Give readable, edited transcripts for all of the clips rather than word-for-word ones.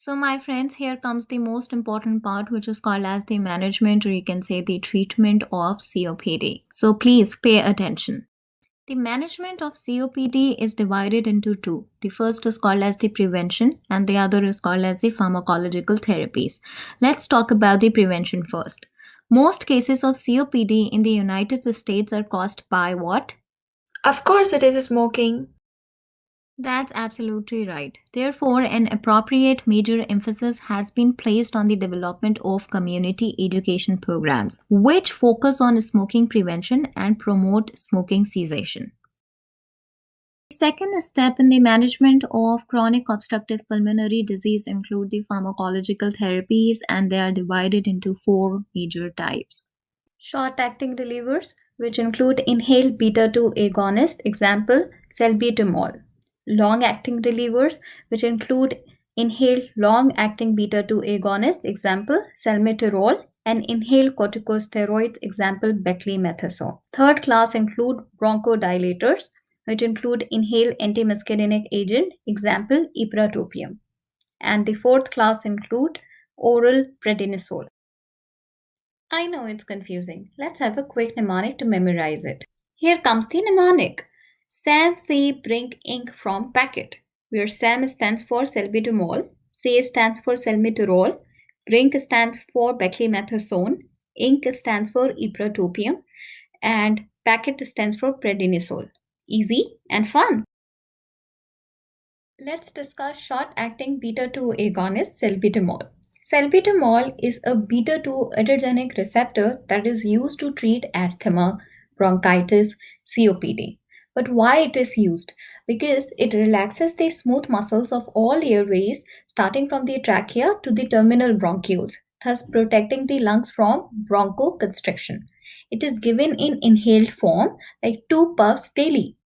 So, my friends, here comes the most important part, which is called as the management, or you can say the treatment of COPD. So, please pay attention. The management of COPD is divided into two. The first is called as the prevention, and the other is called as the pharmacological therapies. Let's talk about the prevention first. Most cases of COPD in the United States are caused by what? Of course, it is smoking. That's absolutely right. Therefore, an appropriate major emphasis has been placed on the development of community education programs, which focus on smoking prevention and promote smoking cessation. The second step in the management of chronic obstructive pulmonary disease include the pharmacological therapies, and they are divided into four major types. Short-acting relievers, which include inhaled beta-2 agonist, example, salbutamol. Long-acting relievers, which include inhaled long-acting beta-2 agonist, example, salmeterol, and inhaled corticosteroids, example, beclomethasone. Third class include bronchodilators, which include inhaled antimuscarinic agent, example, ipratropium. And the fourth class include oral prednisone. I know it's confusing. Let's have a quick mnemonic to memorize it. Here comes the mnemonic. Sam C. Brink Inc. from packet, where Sam stands for salbutamol, C stands for salmeterol, Brink stands for beclomethasone, Inc. stands for ipratropium, and packet stands for prednisone. Easy and fun. Let's discuss short-acting beta-2 agonist salbutamol. Salbutamol is a beta-2 adrenergic receptor that is used to treat asthma, bronchitis, COPD. But why it is used? Because it relaxes the smooth muscles of all airways starting from the trachea to the terminal bronchioles, thus protecting the lungs from bronchoconstriction. It is given in inhaled form like 2 puffs daily.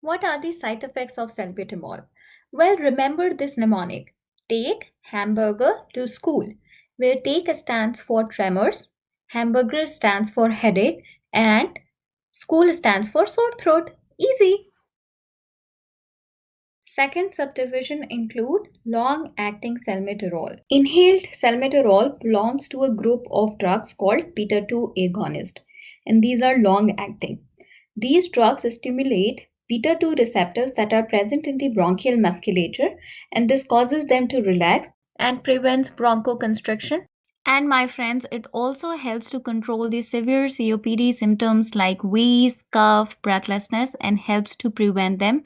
What are the side effects of salbutamol? Well, remember this mnemonic. Take hamburger to school, where take stands for tremors, hamburger stands for headache, and school stands for sore throat. Easy. Second subdivision include long-acting salmeterol. Inhaled salmeterol belongs to a group of drugs called beta-2 agonist, and these are long-acting. These drugs stimulate beta-2 receptors that are present in the bronchial musculature, and this causes them to relax and prevents bronchoconstriction. And my friends, it also helps to control the severe COPD symptoms like wheeze, cough, breathlessness, and helps to prevent them.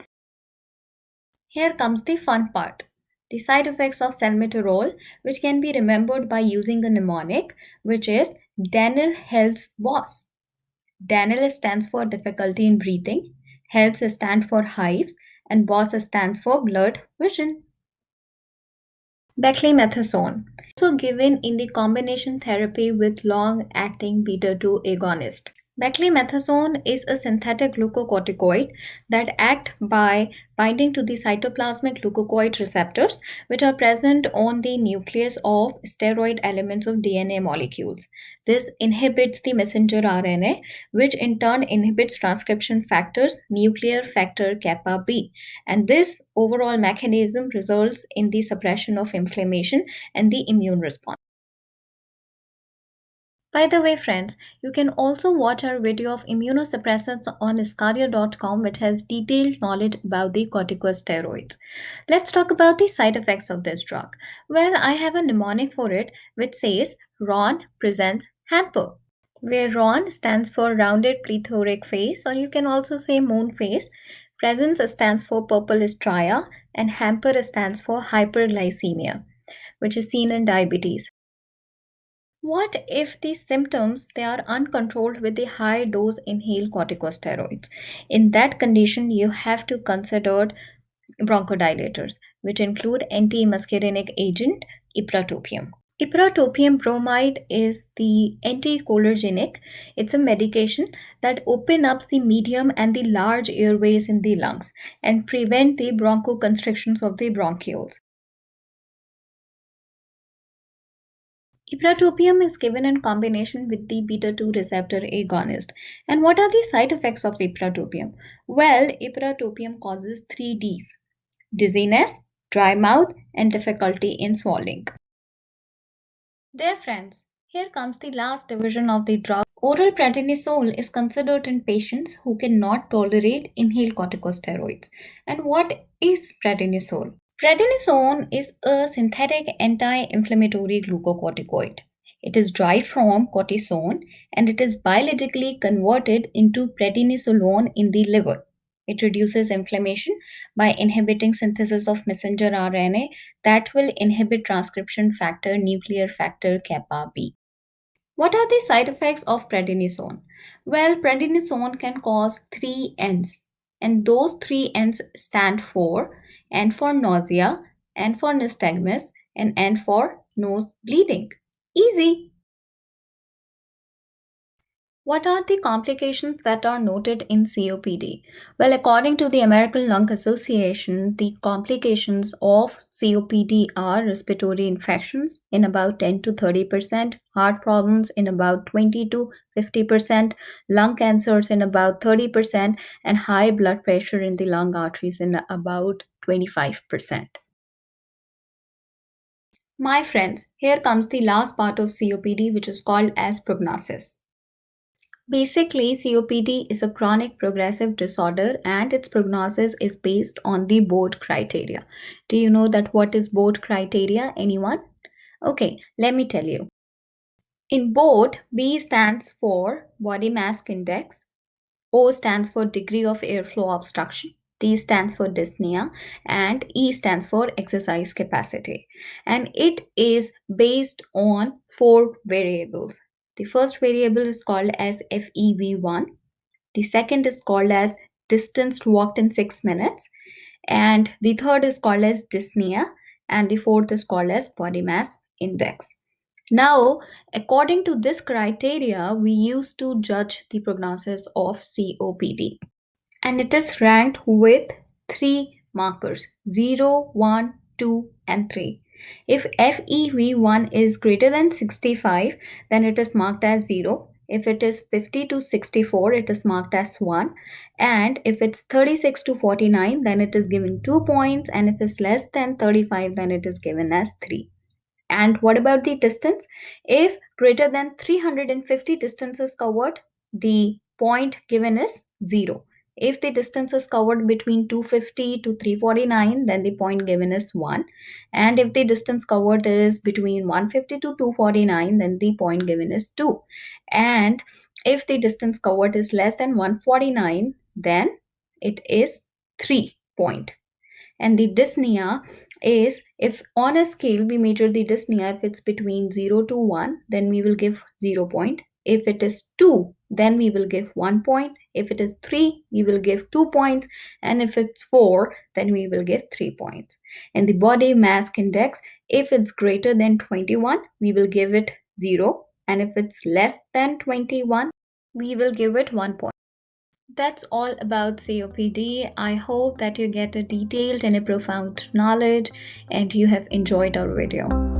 Here comes the fun part. The side effects of salmeterol, which can be remembered by using a mnemonic, which is Daniel helps boss. Daniel stands for difficulty in breathing, helps stand for hives, and boss stands for blurred vision. Beclomethasone, also given in the combination therapy with long-acting beta-2 agonist. Beclomethasone is a synthetic glucocorticoid that act by binding to the cytoplasmic glucocorticoid receptors, which are present on the nucleus of steroid elements of DNA molecules. This inhibits the messenger RNA, which in turn inhibits transcription factors, nuclear factor kappa B. And this overall mechanism results in the suppression of inflammation and the immune response. By the way, friends, you can also watch our video of immunosuppressants on sqadia.com, which has detailed knowledge about the corticosteroids. Let's talk about the side effects of this drug. Well, I have a mnemonic for it, which says RON presents hamper, where RON stands for rounded plethoric face, or you can also say moon face. Presence stands for purple stria, and hamper stands for hyperglycemia, which is seen in diabetes. What if the symptoms they are uncontrolled with the high dose inhaled corticosteroids? In that condition, you have to consider bronchodilators, which include antimuscarinic agent ipratropium. Ipratropium bromide is the anticholinergic. It's a medication that open up the medium and the large airways in the lungs and prevent the bronchoconstrictions of the bronchioles. Ipratropium is given in combination with the beta-2 receptor agonist. And what are the side effects of ipratropium? Well, ipratropium causes 3 Ds: dizziness, dry mouth, and difficulty in swallowing. Dear friends, here comes the last division of the drug. Oral prednisone is considered in patients who cannot tolerate inhaled corticosteroids. And what is prednisone? Prednisone is a synthetic anti-inflammatory glucocorticoid. It is derived from cortisone and it is biologically converted into prednisolone in the liver. It reduces inflammation by inhibiting synthesis of messenger RNA that will inhibit transcription factor nuclear factor kappa B. What are the side effects of prednisone? Well, prednisone can cause three N's, and those three N's stand for N for nausea, N for nystagmus, and N for nose bleeding. Easy. What are the complications that are noted in COPD? Well, according to the American Lung Association, the complications of COPD are respiratory infections in about 10 to 30%, heart problems in about 20 to 50%, lung cancers in about 30%, and high blood pressure in the lung arteries in about 25%. My friends, here comes the last part of COPD, which is called as prognosis. Basically, COPD is a chronic progressive disorder and its prognosis is based on the BORD criteria. Do you know that what is BORD criteria? Anyone? Okay, let me tell you. In BORD, B stands for body mass index, O stands for degree of airflow obstruction, D stands for dyspnea, and E stands for exercise capacity. And it is based on four variables. The first variable is called as FEV1. The second is called as distance walked in 6 minutes. And the third is called as dyspnea. And the fourth is called as body mass index. Now, according to this criteria, we used to judge the prognosis of COPD. And it is ranked with three markers 0, 1, 2, and 3. If FEV1 is greater than 65, then it is marked as 0. If it is 50 to 64, it is marked as 1. And if it's 36 to 49, then it is given 2 points. And if it's less than 35, then it is given as 3. And what about the distance? If greater than 350 distance is covered, the point given is 0. If the distance is covered between 250 to 349, then the point given is 1. And if the distance covered is between 150 to 249, then the point given is 2. And if the distance covered is less than 149, then it is 3 point. And the dyspnea is, if on a scale we measure the dyspnea, if it's between 0 to 1, then we will give 0 point. If it is 2, then we will give 1 point. If it is 3, we will give 2 points. And if it's 4, then we will give 3 points. And the body mass index, if it's greater than 21, we will give it 0. And if it's less than 21, we will give it 1 point. That's all about COPD. I hope that you get a detailed and a profound knowledge and you have enjoyed our video.